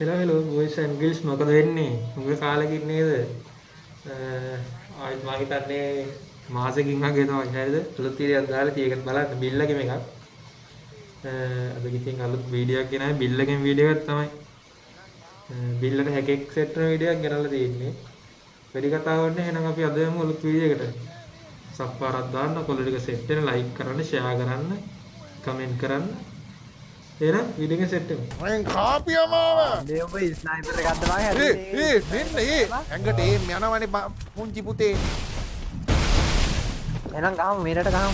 hello boys and girls මොකද වෙන්නේ? උඹ කාලෙකින් නේද? ආයෙත් මම හිතන්නේ මාසෙකින් වගේ තමයි නේද? අලුත් වීඩියෝක් දාලා තියෙකට බලන්න බිල් එකෙම එකක්. අද ඉතින් අලුත් වීඩියෝ එකක් ගෙනාවේ බිල් එකෙන් වීඩියෝ එකක් තමයි. බිල් එක හැකෙක් සෙට් කරන වීඩියෝ එකක් ගෙනල්ලා තියෙන්නේ. වැඩි කතාවක් නැහැ. එහෙනම් අපි අද යමු අලුත් වීඩියෝ එකට. සබ්ස්ක්‍රයිබ් දාන්න, කොල්ල ටික සෙට් වෙන, ලයික් කරන්න, ෂෙයා කරන්න, කමෙන්ට් කරන්න. එහෙනම් වීඩියෝ එක සෙට් වෙමු. මං කාපියා මාව මේ ඔබ ස්නයිපර් එකක් තමයි මෙන්න ඇඟට ඒම් යනවනේ පුංචි පුතේ එහෙනම් ගහමු මෙරට ගහමු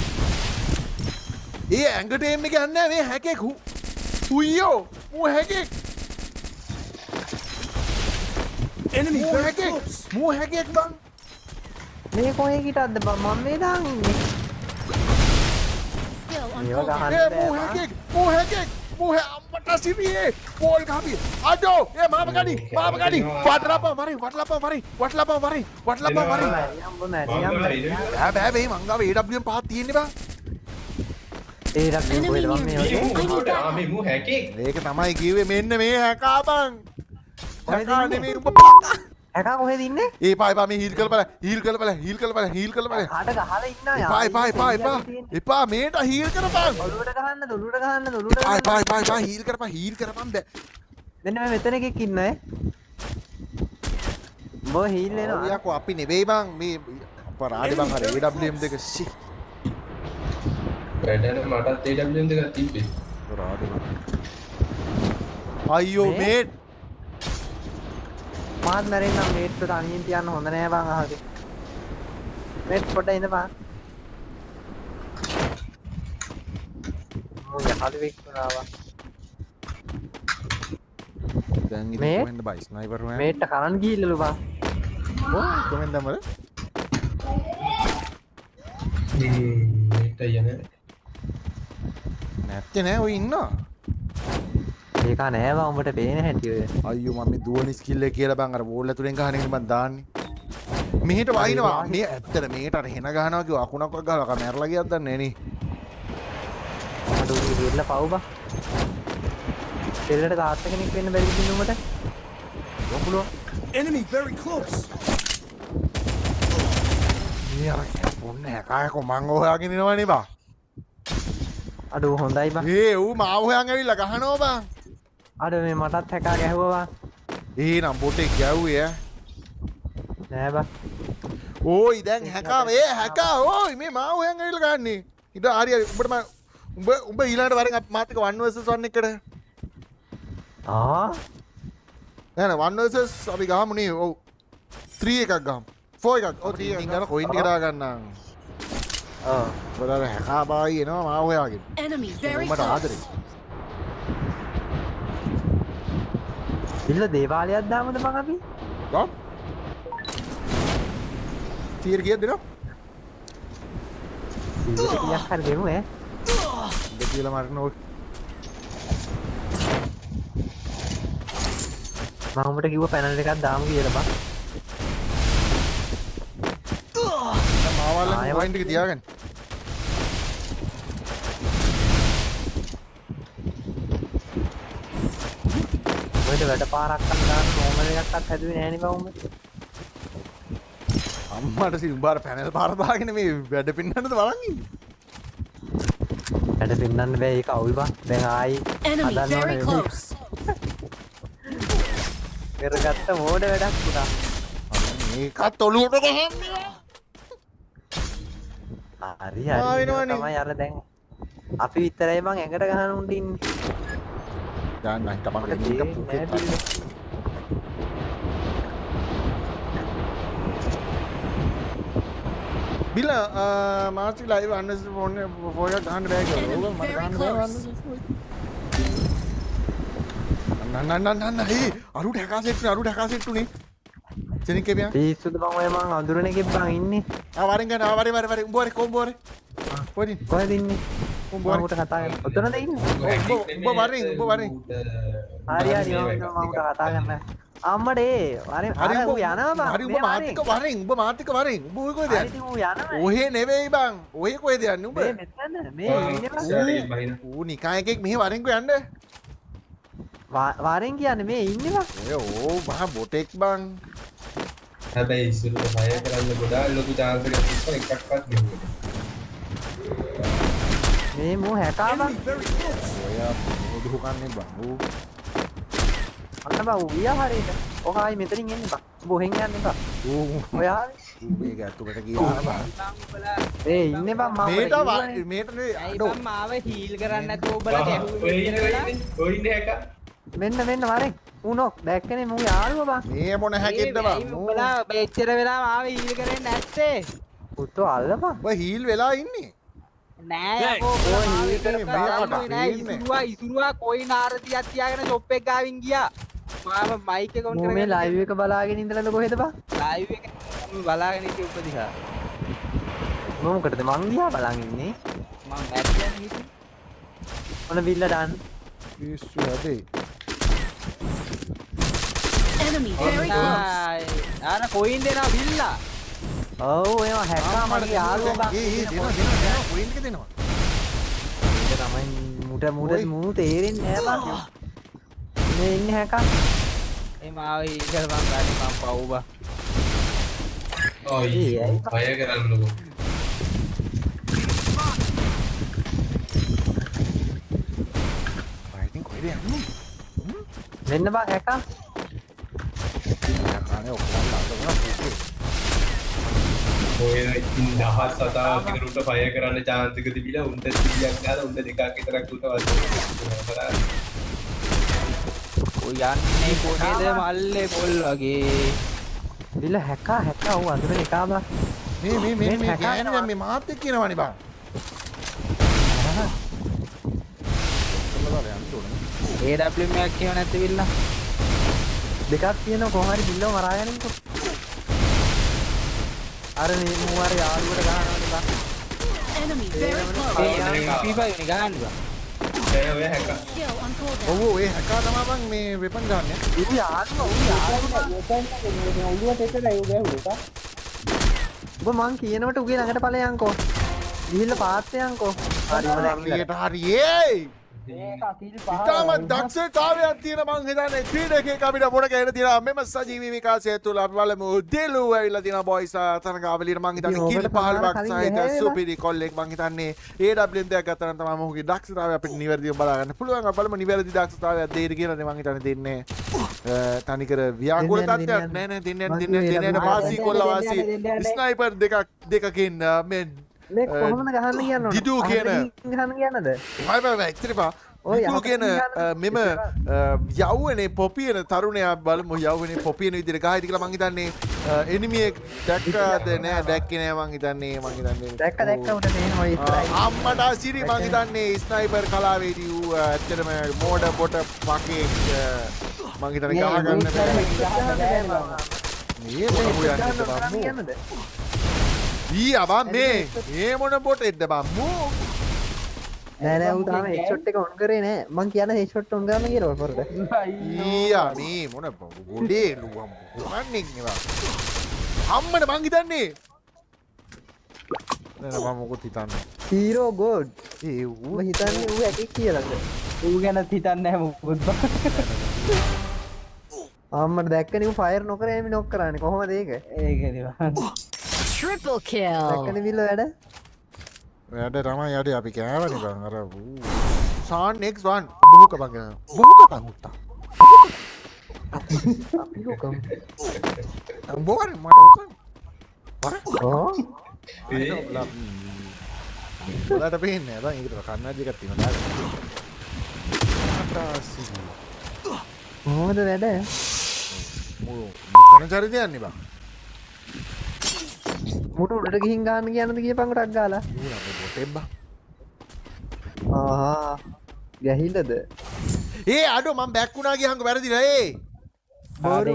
ඇඟට ඒම් එක යන්නේ නැහැ මේ හැකෙක් හුයියෝ මූ හැකෙක් enemy මූ හැකෙක් බං මේ කොහේ හිටද්ද බං මම මේ දාන්නේ මූ හැකෙක් අම්මට සිරියේ බෝල් කාපි අඩෝ මාව ගනි වටලපා මරි බෑ මේ මංගාව AWM පහක් තියෙන්නේ බං ඒරක් කොහෙද මම මේ මූ හැකේ ඒක තමයි කිව්වේ මෙන්න මේ හැකා බං හැකා නෙමෙයි උඹ හැකා කොහෙද ඉන්නේ එපා මේ හීල් කරලා කාට ගහලා ඉන්නා එපා මේට හීල් කරපන් ඔලුවට ගහන්න එපා හීල් කරපන් බෑ මෙන්න මේ මෙතන එකෙක් ඉන්නේ බෝ හීල් එනවා යකෝ අපි නෙවෙයි බං මේ අපරාඩි බං අර AWM දෙක සි වැඩන මටත් AWM දෙකක් තිබ්බේ අපරාඩි බං අයියෝ මේට් මාත් මැරෙන්නම් මේට්ට තනියෙන් තියන්න හොඳ නෑ බං අහගේ මේට් පොඩ්ඩක් ඉඳපන් මොය හදවෙක් වුණාවා දැන් ඉතින් මේ? කොහෙන්ද බයි ස්නයිපර් නෑ මේට්ට කරන් ගිහිල්ලලු බං කොහෙන්ද මර මේට යන නැත්තේ නෑ ඔය ඉන්නවා ඒක නෑ බං උඹට පේන හැටි ඔය අයියෝ මම මේ දුවන ස්කිල් එක කියලා බං අර බෝල් ඇතුලෙන් ගහන එක මම දාන්නේ මෙහෙට වයින්නවා මේ ඇත්තට මේට අර හෙන ගහනවා කිව්ව අකුණක් වගේ ගහලා මැරලා ගියත් දන්නේ නෑනේ මට උඩ ගිහිල්ලා පව් බං දෙල්ලට තාත්ත කෙනෙක් වෙන්න බැරි කිව්ව උඹට ඔපුලෝ Enemy very close. මේ අර පොන්න හැකායකෝ මං හොයාගෙන ඉනවනේ බං අඩෝ හොඳයි බං ඌ මාව හොයන් ඇවිල්ලා ගහනවා බං අඩ මේ මටත් හැකා ගැහුවා බං නම් බොටේ ගැව්වේ නෑ බං ඕයි දැන් හැකා හැකා ඕයි මේ මාව හොයන් ඇවිල්ලා ගන්නේ ඉතින් හරි උඹට උඹ ඊළඟට වරෙන් මාත් එක්ක 1 vs 1 එකට ආ නෑ 1 vs අපි ගහමු නේ ඔව් 3 එකක් ගහමු 4 එකක් ඔව් 3 එකක් ගන්න කොයින් ටික දා ගන්නම් ඔව් බලාර හැකා බායි එනවා මාව හොයාගෙන Enemy very මට close. ආදරේ ඉල්ල දේවාලයක් දාමුද මං අපි ගම් තීර කීයක් දෙනවා 100ක් හරි දෙමු ඈ දෙකියලා මරන ඔය මම උඹට කිව්ව පැනල් එකක් දාමු කියලා බං මාවල්ලන් පොයින්ට් එක තියාගන්න ඔයාලට වැඩ පාරක් අල්ලන්න නෝමල් එකක්වත් හැදුවේ නෑනේ බං උඹ අම්මට සිල්බාර පැනල් පාර දාගෙන මේ වැඩ පින්නන්නද බලන් ඉන්නේ වැඩ පින්නන්න බෑ ඒක අවුල් බං දැන් ආයි Enemy හදන්න very ඕනේ close. කරගත්ත මෝඩ වැඩක් පුතා මේකත් ඔලුවට ගහන්නේ හරි ආ හරි වෙනවනේ. තමයි අර දැන් අපි විතරයි බං ඇඟට ගහන උන්ට ඉන්නේ දැන් නම් තමන් මට මේක තේරෙන්නේ පුකේ නෑ බිල්ල. බිල මාස්ටි ලයිව් අන්නස් ෆෝන් ෆෝන් එක ගන්න බෑ කියලා. ඕක මට ගන්න බෑ අන්නස් නන්න හේ අරුට හැකා සෙට් උනේ. සෙනික් කෙපියා. පිස්සුද බං ඔය මං අඳුරන එකෙක් බං ඉන්නේ වරින් ගන්න වරි උඹ වරි කොම්බෝ වරි. පොඩි කොහෙද ඉන්නේ උඹ මම වරි. උට කතා කරන්න ඔතනද ඉන්නේ උඹ වරි. හරි හරි මම උට කතා කරන්න අම්මට ඒ වරේ හරි ඌ උඹ යනවා බං හරි උඹ මාත්‍තික වරින් උඹ මාත්‍තික වරින් උඹ ඔය කොහෙද හරි යන්නේ? ඉතින් ඌ යනවා ඔහේ නෙවෙයි බං. ඔහේ කොහෙද යන්නේ උඹ? මේ මෙතන මේ ඉන්නේ බං සරේ බයින ඌ නිකන් එකෙක් මෙහෙ වරින්කෝ යන්න. වාරෙන් කියන්නේ මේ ඉන්නේ බං. ඔය ඕ මහා බොටෙක් බං. හැබැයි ඉස්සරට බය කරන්න ගොඩාක් ලොකු chance එකක් තිබ්බා එකක්වත් ගෙවුවේ මේ මෝ හැකා බං. Enemy very close. ඔය මොදුහු කන්නේ බං. ඌ අන්න බං ඌ ගියා හරියට. ඔහායි මෙතනින් එන්නේ බං. බොහෙන් යන්නේ බං. ඌ ඔයා මේක ඇතුලට ගියා බං. ඒ ඉන්නේ බං මම මේට නේ ඇයි අඩෝ බං මාව හීල් කරන්න නැතුව ඔබලා ගැහුවේ ඔය ඉන්නේ හැක මෙන්න වරෙන් උනෝ දැක්කනේ මූ යාළුවා බං. මේ මොන හැකෙන්ද බං. ඔබලා මෙච්චර වෙලා මාව හීල් කරන්නේ නැත්තේ පුතෝ අල්ලපන්. ඔය හීල් වෙලා ඉන්නේ. නෑ යකෝ ඔය හීල් කරපු නෑ ඉසුරුවා කොයි නාරතියක් තියාගෙන ෂොප් එක ගාවින් ගියා මාව මයික් එක ඔන් මූ මේ ලයිව් එක බලාගෙන ඉඳලාද කොහෙද බං? ලයිව් එක බලාගෙන ඉති උපදිහා මම මොකටද මං දිහා බලන් ඉන්නේ? මම මැරිලා හිටියේ මොන බිල්ල දාන්න? පිස්සු හැදේ. Enemy very close. ආන කොයින් දෙනවා බිල්ලා ඔව් ඒවා හැකා මගේ යාළුවා බං. දෙනවා පොයින්ට් එක දෙනවා. ඒක තමයි මූ තේරෙන්නේ නෑ බං. මේ ඉන්නේ හැකා. ඒ මාව හීල් කරපන් ගන්න මම පව් බා ඔය බය කරන්නකෝ ෆයිටින් කොහෙද යන්නේ? මෙන්න බං හැකා. අනේ ඔක්කොම ලාගෙන ඔය ඉතින් දහස් සතාවක් විතර උන්ට බය කරන්න chance එක තිබිලා උන්ට 100ක් ගාලා උන්ට දෙකක් විතරක් උන්ට වදිනවා ඔය යන්නේ කොහෙද මල්ලේ පොල් වගේ බිල්ල හැකා ඌ අඳුරේ එකා බං. මේ ගෑණි මේ මාත් එක්ක කියනවනේ බං. AWM එකක් කියව නැත්te බිල්ලා දෙකක් තියෙනවා කොහොම හරි බිල්ලව මරා ගන්නකො. අර මේ මූ අර යාළුවට ගහනවනේ බං. Enemy very close. ඒ MP5 නේ ගහන්න බා ඔය හැක Kill on cooldown. ඔව් ඒ හැකා තමයි බං මේ වෙපන් ගන්න. ඌ යාළුවා ඔබ මං කියනකොට උගේ ළඟට ඵලයන්කෝ. ගිහිල්ලා පාත් යන්කෝ. හරියට හරියේ. ඉතාමත් දක්ෂතාවයක් තියෙන මං හිතන්නේ ක්‍රීඩකයෙක් අපිට පොඩ ගැහෙන තියෙනවා මෙම සජීවී විකාශය තුළ අපි බලමු ඩෙලු ඇවිල්ලා තියෙනවා බොයිස් තරඟාවලියට මං හිතන්නේ කිල් 15ක් සහිත සුපිරි කොල්ලෙක් මං හිතන්නේ AWM දෙයක් ගත්තා නම් තමයි මොහුගේ දක්ෂතාවය අපිට නිවැරදිව බලා ගන්න පුළුවන් අපි බලමු නිවැරදි දක්ෂතාවයක් දෙයිද කියලා මං හිතන්නේ දෙන්නේ තනිකර ව්‍යාකූල තත්ත්වයක් නෑ දෙන්නේ වාසි කොල්ල වාසි ස්නයිපර් දෙකකින් මේ මේ කොහොමද ගහන්න කියන්න ඕන? දිදු කියන ගහන්න කියන්නද? වයි ඉතිරිපා දිදු කියන මෙම යව්වනේ පොපියන තරුණයා බලමු යව්වනේ පොපියන විදිහට ගහයිද කියලා මං හිතන්නේ එනිමියෙක් දැක්කද නෑ දැක්කේ නෑ මං හිතන්නේ දැක්ක උට තේනවා ඉස්සරහින්. අම්මට සිරි මං හිතන්නේ ස්නයිපර් කලාවේදී ඌ ඇත්තටම මෝඩ පොට වගේ මං හිතන්නේ ගහ ගන්න බෑ කියන්නද? ඊ අබා මේ මොන පොටෙක්ද බම්මු නෑ ඌ තාම හෙඩ්ෂොට් එක ඔන් කරේ නෑ. මං කියන්නේ හෙඩ්ෂොට් ඔන් කරන්න කියලා ඔය පොරට. ඊයා මේ මොන ගොඩේ ලුවම් මොකන්නේ නෙවා අම්මට මං හිතන්නේ නෑ මම මොකද හිතන්නේ හීරෝ ගෝඩ්. ඒ ඌ හිතන්නේ ඌ ඇකෙක් කියලාද? ඌ ගැනත් හිතන්නේ නැහැ මොකද අම්මට දැක්කනේ ඌ ෆයර් නොකර එමි නොක් කරන්නේ කොහොමද ඒක? ඒකනේ Triple kill. දැක්කනේ බිල්ල වැඩ? වැඩ තමයි යඩේ අපි කෑවනේ බං අර සාන් X1 බොහෝ කපගෙන බොහෝ කපන් උත්තා අපි ලෝකම්. බොහෝ මට උකන් ඕ ඔයාලට පේන්නේ නැහැ බං ඒකට කන්නඩි එකක් තියෙනවා කොහොමද වැඩ? මොකන චරිතය යන්නේ බං මුට උඩට ගිහින් ගන්න කියනද කියපන් ටක් ගාලා. ඌ නම් බොටේ බං ආහා ගැහිලද? ඒ අඩෝ මම බැක් වුණා ගියහංග වැරදිලා ඒ බොරු